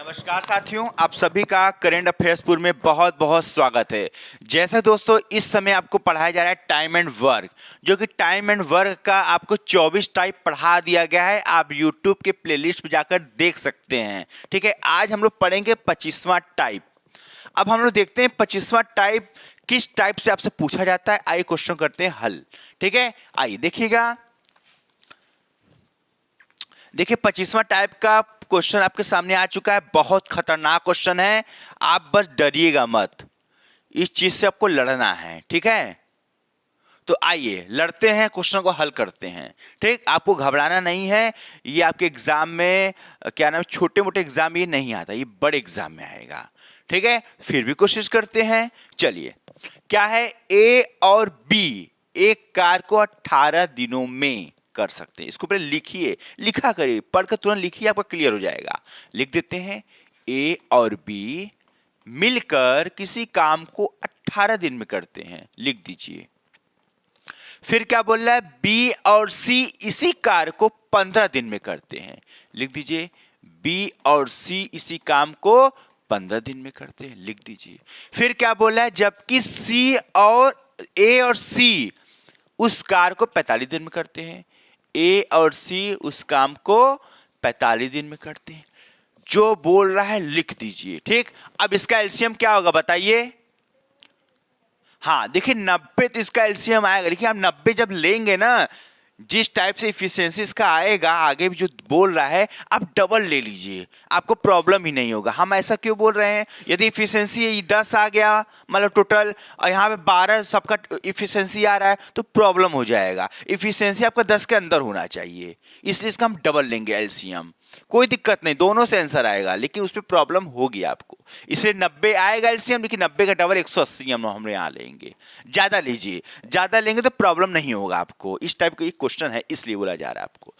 नमस्कार साथियों, आप सभी का करंट अफेयर्सपुर में बहुत बहुत स्वागत है। जैसे दोस्तों इस समय आपको पढ़ाया जा रहा है टाइम एंड वर्क, जो कि टाइम एंड वर्क का आपको 24 टाइप पढ़ा दिया गया है। आप यूट्यूब के प्लेलिस्ट पे जाकर देख सकते हैं। ठीक है, आज हम लोग पढ़ेंगे 25वां टाइप। अब हम लोग देखते हैं 25वां टाइप किस टाइप से आपसे पूछा जाता है। आइए क्वेश्चन करते हैं हल। ठीक है, आइए देखिएगा। देखिए 25वां टाइप का क्वेश्चन आपके सामने आ चुका है। बहुत खतरनाक क्वेश्चन है, आप बस डरिएगा मत, इस चीज से आपको लड़ना है। ठीक है, तो आइए लड़ते हैं, क्वेश्चन को हल करते हैं। ठीक, आपको घबराना नहीं है। ये आपके एग्जाम में क्या नाम, छोटे मोटे एग्जाम ये नहीं आता, ये बड़े एग्जाम में आएगा। ठीक है, फिर भी कोशिश करते हैं। चलिए, क्या है, ए और बी एक कार को 18 दिनों में कर सकते हैं। इसको पहले लिखिए, लिखा करिए, पढ़कर तुरंत लिखिए, आपका क्लियर हो जाएगा। लिख देते हैं, ए और बी मिलकर किसी काम को 18 दिन में करते हैं। लिख दीजिए। फिर क्या बोल रहा है, बी और सी इसी कार्य को 15 दिन में करते हैं। लिख दीजिए, बी और सी इसी काम को 15 दिन में करते हैं। लिख दीजिए। फिर क्या बोला है, जबकि सी और ए और सी उस कार्य को 45 दिन में करते हैं। ए और सी उस काम को 45 दिन में करते हैं। जो बोल रहा है लिख दीजिए। ठीक, अब इसका एलसीएम क्या होगा बताइए। हाँ देखिए, 90 तो इसका एलसीएम आएगा। देखिए आप 90 जब लेंगे ना, जिस टाइप से इफिशिएंसी इसका आएगा, आगे भी जो बोल रहा है आप डबल ले लीजिए, आपको प्रॉब्लम ही नहीं होगा। हम ऐसा क्यों बोल रहे हैं, यदि इफिशिएंसी 10 आ गया मतलब टोटल, और यहाँ पे 12 सबका इफिशिएंसी आ रहा है तो प्रॉब्लम हो जाएगा। इफिशिएंसी आपका 10 के अंदर होना चाहिए, इसलिए इसका हम डबल लेंगे एलसीएम। कोई दिक्कत नहीं, दोनों से आंसर आएगा, लेकिन उसमें प्रॉब्लम होगी आपको, इसलिए 90 आएगा एलसीएम, लेकिन 90 का डबल 180 हम यहाँ लेंगे। ज्यादा लीजिए, ज्यादा लेंगे तो प्रॉब्लम नहीं होगा आपको। इस टाइप का एक क्वेश्चन है, इसलिए बोला जा रहा है आपको।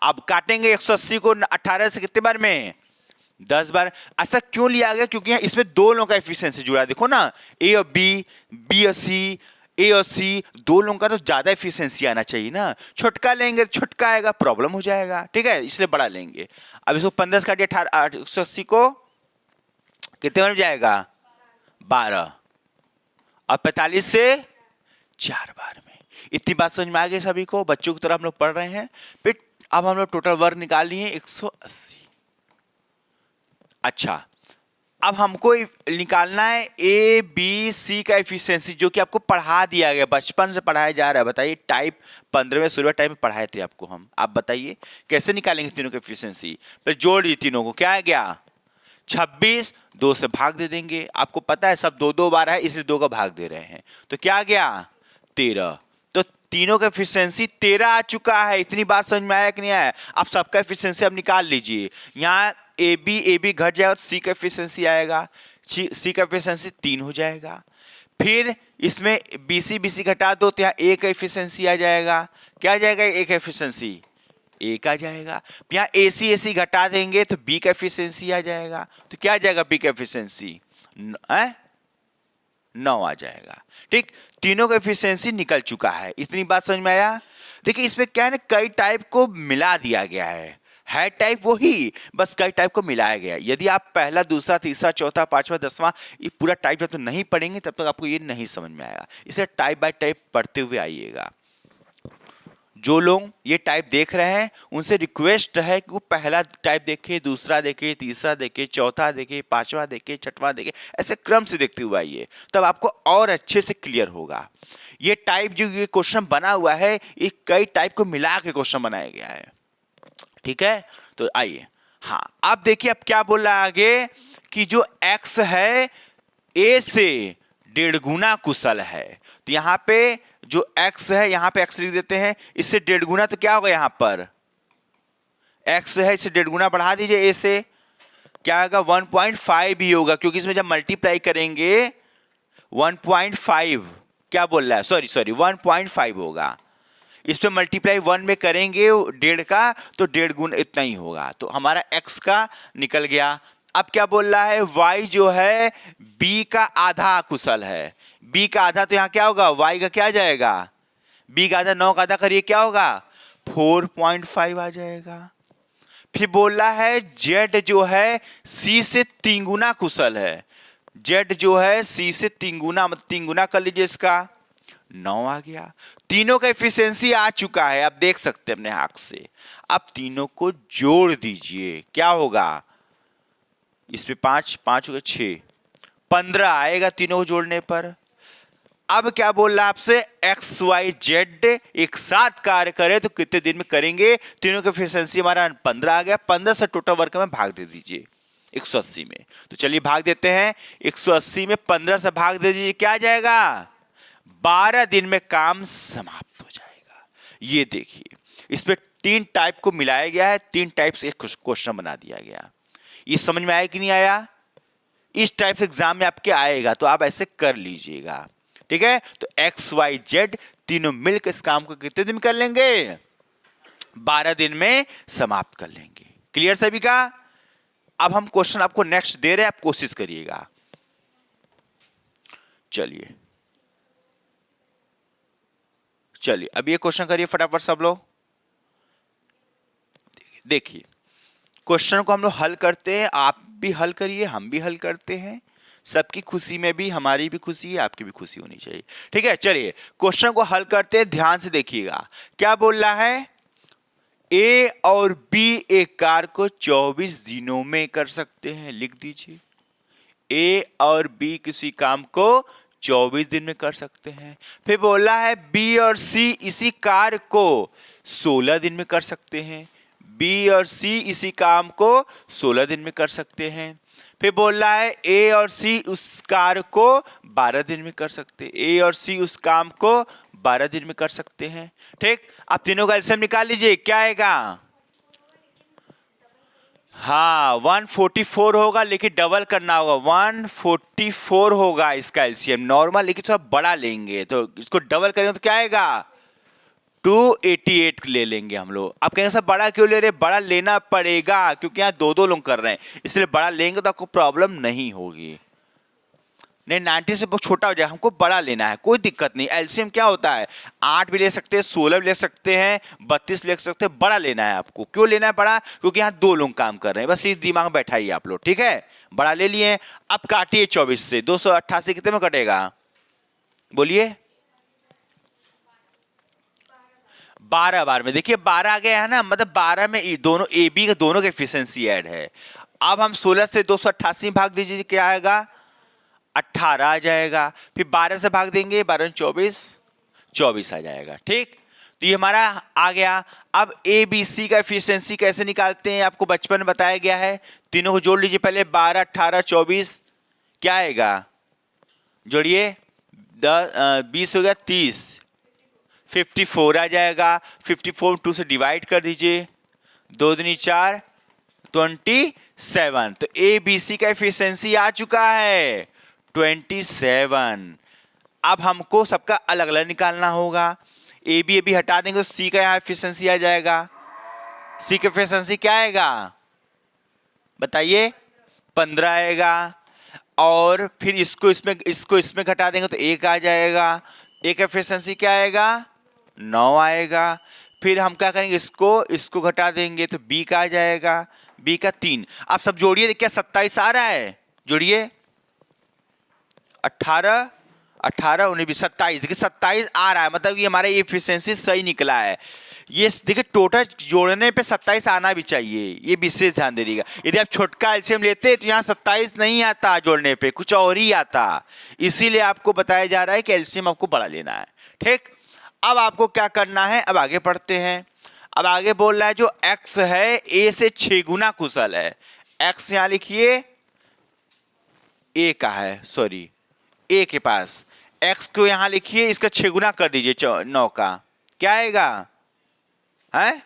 अब काटेंगे 180 को 18 से कितने बार में, 10 बार। ऐसा क्यों लिया गया, क्योंकि इसमें दो लोगों का एफिशिएंसी जुड़ा है। देखो ना, ए और बी, बी और सी, ए और सी, दो लोगों का तो ज्यादा एफिशिएंसी आना चाहिए ना। छोटका लेंगे, छोटका आएगा, प्रॉब्लम हो जाएगा। ठीक है, इसलिए बड़ा लेंगे। अब इसको 15 से काटिए, 180 को कितने बार में जाएगा, 12, और 45 से 4 बार में। इतनी बात समझ में आ गई सभी को, बच्चों की तरह हम लोग पढ़ रहे हैं। फिर अब हम लोग टोटल वर्क निकाल लिए 180। अच्छा, अब हमको निकालना है ए बी सी का एफिशिएंसी, जो कि आपको पढ़ा दिया गया, बचपन से पढ़ाया जा रहा है। बताइए, टाइप 15वें 16वें टाइप में पढ़ाए थे आपको हम। आप बताइए कैसे निकालेंगे तीनों की एफिशिएंसी। फिर जोड़ दिए तीनों को, क्या आ गया, 26, 2 से भाग दे देंगे। आपको पता है सब दो दो बार है, इसलिए 2 का भाग दे रहे हैं, तो क्या आ गया, 13। तो तीनों का एफिशिएंसी 13 आ चुका है। इतनी बात समझ में आया कि नहीं आया। आप सबका एफिशिएंसी अब निकाल लीजिए। यहाँ ए बी घट जाएगा तो सी का एफिशिएंसी आएगा, सी का एफिशिएंसी 3 हो जाएगा। फिर इसमें बी सी घटा दो तो यहाँ ए का एफिशिएंसी आ जाएगा। क्या आ जाएगा, ए का एफिशिएंसी एक आ जाएगा। यहाँ ए सी घटा देंगे तो बी का एफिशिएंसी आ जाएगा। तो क्या आ जाएगा, बी का एफिशिएंसी 9 आ जाएगा। ठीक, तीनों का एफिशिएंसी निकल चुका है। इतनी बात समझ में आया। देखिए इसमें क्या है ना, कई टाइप को मिला दिया गया है टाइप वही, बस कई टाइप को मिलाया गया। यदि आप पहला, दूसरा, तीसरा, चौथा, पांचवा, 10वां ये पूरा टाइप जब तक नहीं पढ़ेंगे तब तक आपको ये नहीं समझ में आएगा। इसे टाइप बाय टाइप पढ़ते हुए आइएगा। जो लोग ये टाइप देख रहे हैं उनसे रिक्वेस्ट है कि वो पहला टाइप देखे, दूसरा देखे, तीसरा देखे, चौथा देखे, पांचवा देखे, छठवां देखे, ऐसे क्रम से देखते हुए आइए, तब आपको और अच्छे से क्लियर होगा। ये टाइप जो ये क्वेश्चन बना हुआ है, ये कई टाइप को मिला के क्वेश्चन बनाया गया है। ठीक है, तो आइए। हाँ, अब देखिए अब क्या बोल रहा है आगे, कि जो x है a से 1.5 गुना कुशल है। तो यहां पे जो x है, यहां पे x लिख देते हैं, इससे 1.5 गुना, तो क्या होगा, यहां पर x है, इससे 1.5 गुना बढ़ा दीजिए a से, क्या होगा, 1.5 ही होगा, क्योंकि इसमें जब मल्टीप्लाई करेंगे 1.5, क्या बोल रहा है, सॉरी 1.5 होगा। इस पे मल्टीप्लाई 1 में करेंगे 1.5 का, तो 1.5 गुना इतना ही होगा। तो हमारा x का निकल गया। अब क्या बोल रहा है, y जो है b का आधा कुशल है। b का आधा, तो यहाँ क्या होगा, y का क्या आ जाएगा, b का आधा, 9 का आधा करिए, क्या होगा, 4.5 आ जाएगा। फिर बोला है जेड जो है सी से 3 गुना कुशल है, जेड जो है सी से 3 गुना, मतलब 3 गुना कर लीजिए, इसका 9 आ गया। तीनों का एफिशिएंसी आ चुका है, आप देख सकते हैं अपने हाथ से। अब तीनों को जोड़ दीजिए, क्या होगा, इस पे 5 5 हो गए 6, 15 आएगा तीनों को जोड़ने पर। अब क्या बोल रहा है आपसे, एक्स वाई जेड एक साथ कार्य करे तो कितने दिन में करेंगे, तीनों की एफिशिएंसी हमारा 15 आ गया। 15 से टोटल वर्क में भाग दे दीजिए 180 में। तो चलिए भाग देते हैं, 180 में 15 से भाग दे दीजिए, क्या आ जाएगा, 12 दिन में काम समाप्त हो जाएगा। ये देखिए, इस पे 3 टाइप को मिलाया गया है, 3 टाइप से एक क्वेश्चन बना दिया गया। ये समझ में आया कि नहीं आया, इस टाइप से एग्जाम में आपके आएगा, तो आप ऐसे कर लीजिएगा, ठीक है। तो एक्स वाई जेड तीनों मिलकर इस काम को कितने दिन कर लेंगे, 12 दिन में समाप्त कर लेंगे। क्लियर सभी का। अब हम क्वेश्चन आपको नेक्स्ट दे रहे हैं, आप कोशिश करिएगा। चलिए चलिए अब ये क्वेश्चन करिए फटाफट सब लोग। देखिए क्वेश्चन को हम लोग हल करते हैं, आप भी हल करिए, हम भी हल करते हैं, सबकी खुशी में भी हमारी भी खुशी है, आपकी भी खुशी होनी चाहिए, ठीक है। चलिए क्वेश्चन को हल करते हैं, ध्यान से देखिएगा क्या बोल रहा है। ए और बी एक कार्य को 24 दिनों में कर सकते हैं, लिख दीजिए। ए और बी किसी काम को 24 दिन में कर सकते हैं। फिर बोला है बी और सी इसी कार्य को 16 दिन में कर सकते हैं, बी और सी इसी काम को 16 दिन में कर सकते हैं। फिर बोल रहा है ए और सी उस कार्य को 12 दिन में कर सकते हैं, ए और सी उस काम को 12 दिन में कर सकते हैं, ठीक। अब तीनों का एलसीएम निकाल लीजिए, क्या आएगा, हाँ 144 होगा, लेकिन डबल करना होगा, 144 होगा इसका एलसीएम। नॉर्मल लेकिन थोड़ा बड़ा लेंगे तो इसको डबल करेंगे तो क्या आएगा, 288 ले लेंगे हम लोग। आप कहेंगे सर बड़ा क्यों ले रहे, बड़ा लेना पड़ेगा क्योंकि यहाँ दो लोग कर रहे हैं, इसलिए बड़ा लेंगे तो आपको प्रॉब्लम नहीं होगी। नहीं 90 से बहुत छोटा हो जाए, हमको बड़ा लेना है, कोई दिक्कत नहीं। एलसीएम क्या होता है, 8 भी ले सकते हैं, 16 भी ले सकते हैं, 32 ले सकते हैं, बड़ा लेना है आपको। क्यों लेना है बड़ा, क्योंकि यहाँ 2 लोग काम कर रहे हैं, बस इस दिमाग में बैठाइए आप लोग, ठीक है। बड़ा ले लिए। अब काटिए 24 से, 288 कितने में कटेगा, बोलिए 12 बार में। देखिए 12 आ गया है ना, मतलब 12 में दोनों ए बी का दोनों की एफिशिएंसी ऐड है। अब हम 16 से 288 भाग दीजिए, क्या आएगा, 18 आ जाएगा। फिर 12 से भाग देंगे, 12 24 24 आ जाएगा, ठीक। तो ये हमारा आ गया। अब ए बी सी का एफिशिएंसी कैसे निकालते हैं, आपको बचपन में बताया गया है। तीनों को जोड़ लीजिए पहले, 12 18 24 क्या आएगा, जोड़िए 20 हो गया 30, 54 आ जाएगा। 54 2 से डिवाइड कर दीजिए, 2 दूनी 4 27। तो ए बी सी का एफिशिएंसी आ चुका है 27। अब हमको सबका अलग अलग निकालना होगा। ए बी हटा देंगे तो सी का यहाँ एफिशिएंसी आ जाएगा। सी का एफिशिएंसी क्या आएगा, बताइए 15 आएगा। और फिर इसको इसमें घटा देंगे तो 1 आ जाएगा। ए का एफिशिएंसी क्या आएगा, 9 आएगा। फिर हम क्या करेंगे, इसको घटा देंगे तो बी का आ जाएगा, बी का 3। आप सब जोड़िए, देखिए 27 आ रहा है, जोड़िए 18 18 19 27, देखिए 27 आ रहा है, मतलब ये हमारा एफिशिएंसी सही निकला है। ये देखिए टोटल जोड़ने पे 27 आना भी चाहिए, ये विशेष ध्यान दे दीजिएगा। यदि आप छोटका एलसीएम लेते तो यहाँ 27 नहीं आता, जोड़ने पे कुछ और ही आता, इसीलिए आपको बताया जा रहा है कि एलसीएम आपको बड़ा लेना है, ठीक। अब आपको क्या करना है, अब आगे पढ़ते हैं। अब आगे बोल रहा है जो x है a से 6 गुना कुशल है। x यहां लिखिए, a का है, सॉरी a के पास, x को यहां लिखिए, इसका 6 गुना कर दीजिए 9 का, क्या आएगा, है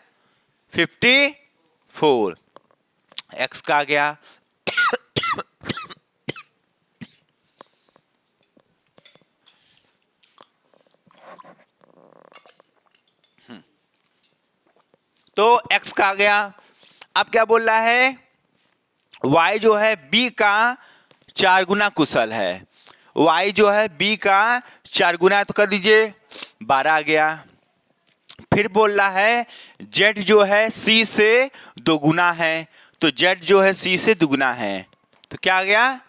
54। x का आ गया। तो x का आ गया। अब क्या बोल रहा है, y जो है b का 4 गुना कुशल है। y जो है b का 4 गुना, तो कर दीजिए 12 आ गया। फिर बोल रहा है जेड जो है सी से दोगुना है, तो जेड जो है सी से दुगुना है, तो क्या आ गया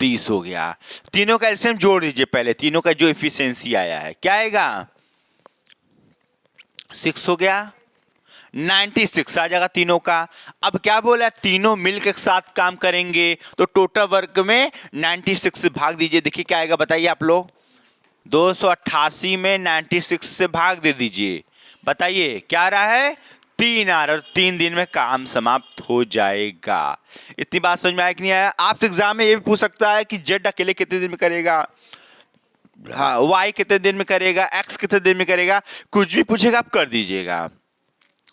30 हो गया। तीनों का एलसीएम जोड़ दीजिए पहले, तीनों का जो इफिशियंसी आया है क्या आएगा 6 हो गया, 96 आ जाएगा तीनों का। अब क्या बोला तीनों मिलकर एक साथ काम करेंगे तो टोटल वर्क में 96 से भाग दीजिए, देखिए क्या आएगा बताइए आप लोग। 288 में 96 से भाग दे दीजिए, बताइए क्या आ रहा है 3 आ रहा है, 3 दिन में काम समाप्त हो जाएगा। इतनी बात समझ में आया कि नहीं आया। आपसे एग्जाम में ये भी पूछ सकता है कि जेड अकेले कितने दिन में करेगा, हाँ वाई कितने दिन में करेगा, एक्स कितने दिन में करेगा, कुछ भी पूछेगा आप कर दीजिएगा,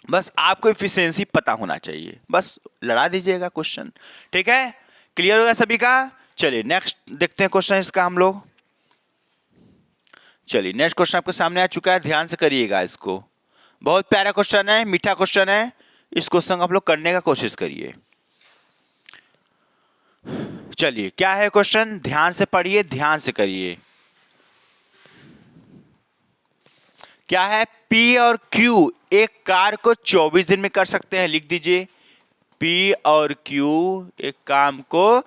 बस आपको एफिशिएंसी पता होना चाहिए, बस लड़ा दीजिएगा क्वेश्चन। ठीक है, क्लियर होगा सभी का। चलिए नेक्स्ट देखते हैं क्वेश्चन इसका हम लोग। चलिए नेक्स्ट क्वेश्चन आपके सामने आ चुका है, ध्यान से करिएगा इसको, बहुत प्यारा क्वेश्चन है, मीठा क्वेश्चन है, इस क्वेश्चन को आप लोग करने का कोशिश करिए। चलिए क्या है क्वेश्चन, ध्यान से पढ़िए, ध्यान से करिए। क्या है P और Q एक कार को 24 दिन में कर सकते हैं, लिख दीजिए P और Q एक काम को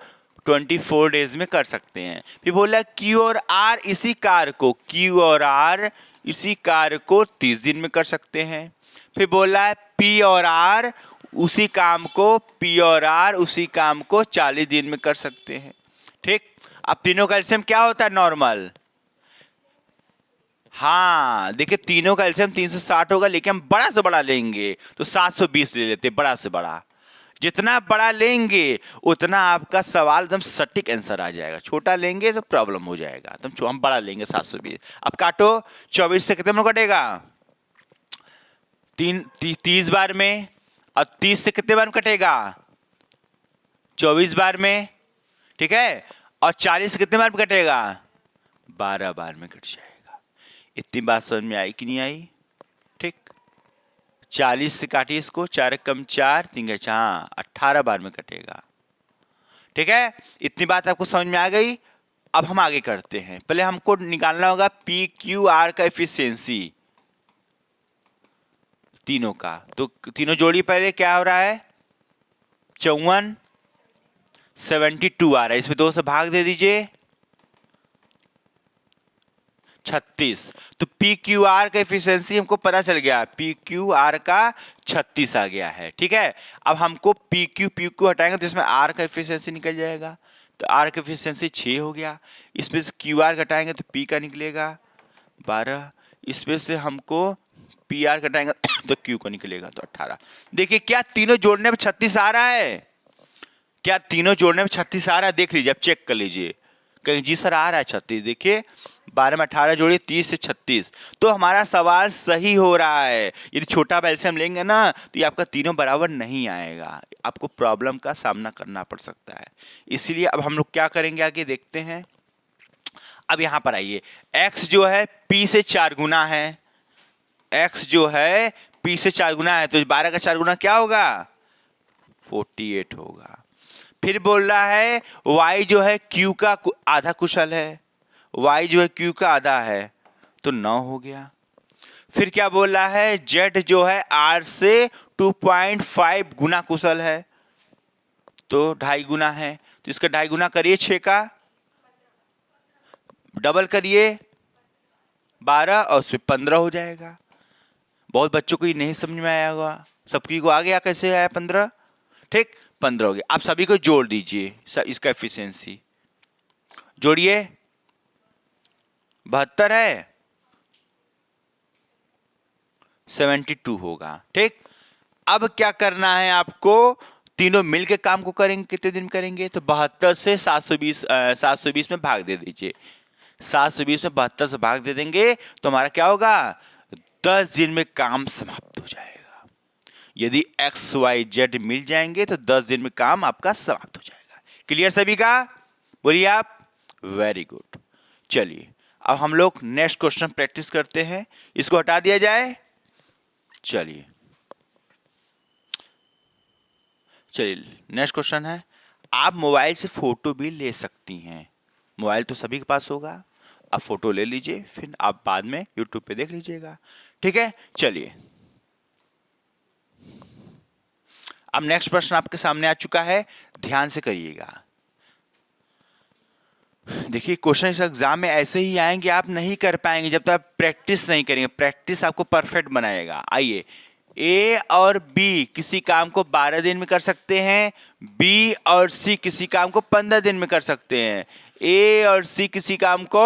24 डेज में कर सकते हैं। फिर बोला Q और R इसी कार को, Q और R इसी कार को 30 दिन में कर सकते हैं। फिर बोला है P और R उसी काम को, P और R उसी काम को 40 दिन में कर सकते हैं। ठीक, अब तीनों का एलसीएम क्या होता है नॉर्मल, हाँ देखिए तीनों का एलसीएम 360 होगा, लेकिन हम बड़ा से बड़ा लेंगे तो 720 ले लेते, बड़ा से बड़ा, जितना बड़ा लेंगे उतना आपका सवाल एकदम सटीक आंसर आ जाएगा, छोटा लेंगे तो प्रॉब्लम हो जाएगा, तो हम बड़ा लेंगे 720। अब काटो 24 से कितने में कटेगा 30 बार में, और 30 से कितने बार में कटेगा 24 बार में, ठीक है, और 40 से कितने बार में कटेगा 12 बार में कट जाएगा। इतनी बात समझ में आई कि नहीं आई। ठीक, 40 से काटिए इसको, 4 कम 4 3 हाँ 18 बार में कटेगा। ठीक है, इतनी बात आपको समझ में आ गई। अब हम आगे करते हैं, पहले हमको निकालना होगा पी क्यू आर का एफिशिएंसी तीनों का, तो तीनों जोड़ी पहले क्या हो रहा है 54 72 आ रहा है, इसमें 2 से भाग दे दीजिए 36, तो पी क्यू आर का एफिशिएंसी हमको पता चल गया, पी क्यू आर का 36 आ गया है। ठीक है, अब हमको पी क्यू हटाएंगे तो इसमें आर का एफिशिएंसी निकल जाएगा, तो आर का एफिशिएंसी 6 हो गया, इसमें से क्यू आर घटाएंगे तो पी का निकलेगा 12, इसमें से हमको पी आर घटाएंगे तो क्यू का निकलेगा तो 18। देखिए क्या तीनों जोड़ने में 36 आ रहा है, क्या तीनों जोड़ने में 36 आ रहा है, देख लीजिए, अब चेक कर लीजिए कहीं जी सर आ रहा है 36, देखिए 12 में 18 जोड़िए 30 से 36, तो हमारा सवाल सही हो रहा है। यदि छोटा एलसीएम लेंगे ना तो ये आपका तीनों बराबर नहीं आएगा, आपको प्रॉब्लम का सामना करना पड़ सकता है। इसलिए अब हम लोग क्या करेंगे आगे देखते हैं। अब यहां पर आइए, x जो है p से 4 गुना है, x जो है p से 4 गुना है, तो 12 का 4 गुना क्या होगा 48 होगा। फिर बोल रहा है y जो है q का आधा कुशल है, y जो है q का आधा है, तो 9 हो गया। फिर क्या बोल रहा है z जो है r से 2.5 गुना कुशल है, तो 2.5 गुना है, तो इसका 2.5 गुना करिए 6 का, डबल करिए 12 और उसमें 15 हो जाएगा। बहुत बच्चों को ये नहीं समझ में आया होगा, सबकी को आ गया कैसे आया 15, ठीक 15 हो गया। आप सभी को जोड़ दीजिए, इसका एफिशिएंसी जोड़िए 72 है 72 होगा। ठीक, अब क्या करना है आपको, तीनों मिलके काम को करेंगे, कितने दिन करेंगे, तो 72 से 720 में भाग दे दीजिए, 720 में 72 से भाग दे देंगे तो हमारा क्या होगा 10 दिन में काम समाप्त हो जाएगा। यदि एक्स वाई जेड मिल जाएंगे तो 10 दिन में काम आपका समाप्त हो जाएगा। क्लियर सभी का, बोलिए आप, वेरी गुड। चलिए अब हम लोग नेक्स्ट क्वेश्चन प्रैक्टिस करते हैं, इसको हटा दिया जाए। चलिए नेक्स्ट क्वेश्चन है, आप मोबाइल से फोटो भी ले सकती हैं, मोबाइल तो सभी के पास होगा, आप फोटो ले लीजिए, फिर आप बाद में यूट्यूब पे देख लीजिएगा। ठीक है, चलिए अब नेक्स्ट प्रश्न आपके सामने आ चुका है, ध्यान से करिएगा। देखिए क्वेश्चन इस एग्जाम में ऐसे ही आएंगे, आप नहीं कर पाएंगे जब तक आप प्रैक्टिस नहीं करेंगे। प्रैक्टिस आपको परफेक्ट बनाएगा। आइए, ए और बी किसी काम को 12 दिन में कर सकते हैं, बी और सी किसी काम को 15 दिन में कर सकते हैं, ए और सी किसी काम को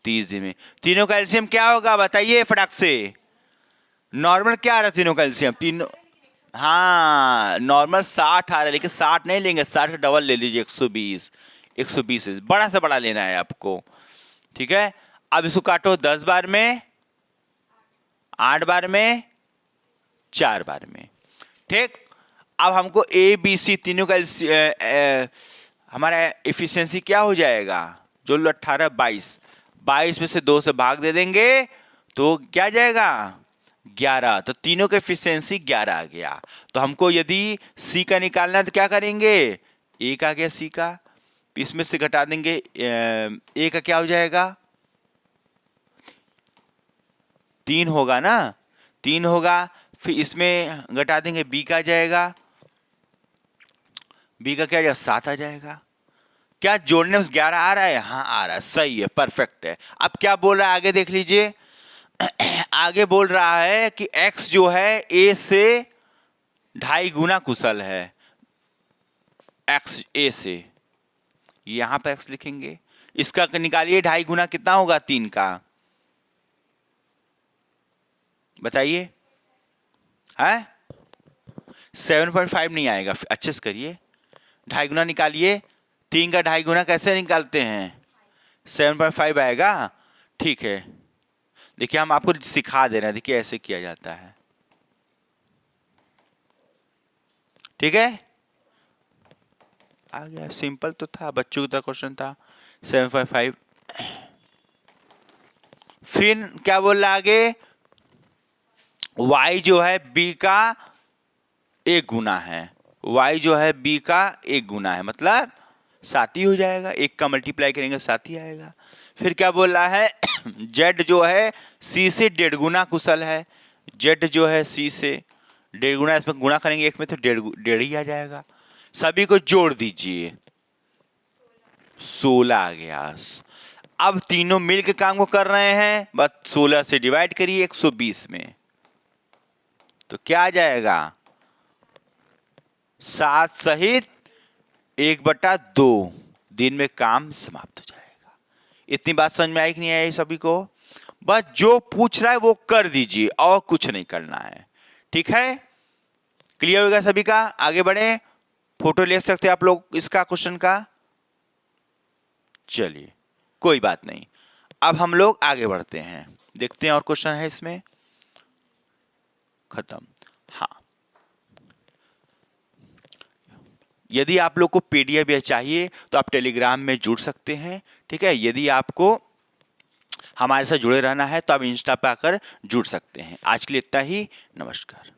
30 दिन में। तीनों का एलसीएम क्या होगा बताइए फटाक से। नॉर्मल क्या आ रहा है तीनों का एलसीएम? तीनों, हाँ नॉर्मल 60 आ रहा है, लेकिन 60 नहीं लेंगे, 60 का डबल ले लीजिए, 120। 120 बड़ा से बड़ा लेना है आपको, ठीक है। अब इसको काटो 10 बार में, 8 बार में, 4 बार में, ठीक। अब हमको ए बी सी तीनों का हमारा एफिशिएंसी क्या हो जाएगा? जो 18 22 में से 2 से भाग दे देंगे तो क्या जाएगा? 11। तो तीनों का एफिशिएंसी 11 आ गया। तो हमको यदि सी का निकालना है तो क्या करेंगे? एक आ गया सी का, इसमें से घटा देंगे ए का क्या हो जाएगा? 3 होगा ना, 3 होगा। फिर इसमें घटा देंगे बी का आ जाएगा, बी का क्या आ जाएगा? 7 आ जाएगा। क्या जोड़ने में 11 आ रहा है? हाँ आ रहा है, सही है, परफेक्ट है। अब क्या बोल रहा है आगे देख लीजिए। आगे बोल रहा है कि x जो है a से 2.5 गुना कुशल है। x a से, यहां पर x लिखेंगे, इसका निकालिए 2.5 गुना कितना होगा 3 का, बताइए। है 7.5 नहीं आएगा, अच्छे से करिए। 2.5 गुना निकालिए, 3 का 2.5 गुना कैसे निकालते हैं? 7.5 आएगा, ठीक है। देखिए हम आपको सिखा दे रहे हैं, देखिए ऐसे किया जाता है, ठीक है। आ गया, सिंपल तो था, बच्चों की तरह क्वेश्चन था। 7.5। फिर क्या बोल रहा आगे? y जो है b का 1 गुना है, y जो है b का 1 गुना है, मतलब 7 ही हो जाएगा। 1 का मल्टीप्लाई करेंगे 7 ही आएगा। फिर क्या बोल रहा है? z जो है c से 1.5 गुना कुशल है, z जो है c से 1.5 गुना, इसमें गुना करेंगे 1 में तो 1.5 ही आ जाएगा। सभी को जोड़ दीजिए, 16 आ गया। अब तीनों मिलकर काम को कर रहे हैं, बस 16 से डिवाइड करिए 120 में, तो क्या आ जाएगा? 7 सहित 1/2 दिन में काम समाप्त हो जाएगा। इतनी बात समझ में आई कि नहीं आई सभी को? बस जो पूछ रहा है वो कर दीजिए और कुछ नहीं करना है, ठीक है। क्लियर हो गया सभी का? आगे बढ़े, फोटो ले सकते हैं आप लोग इसका क्वेश्चन का। चलिए कोई बात नहीं, अब हम लोग आगे बढ़ते हैं, देखते हैं और क्वेश्चन है इसमें। खत्म। हाँ, यदि आप लोग को पीडीएफ या चाहिए तो आप टेलीग्राम में जुड़ सकते हैं, ठीक है। यदि आपको हमारे साथ जुड़े रहना है तो आप इंस्टा पे आकर जुड़ सकते हैं। आज के लिए इतना ही, नमस्कार।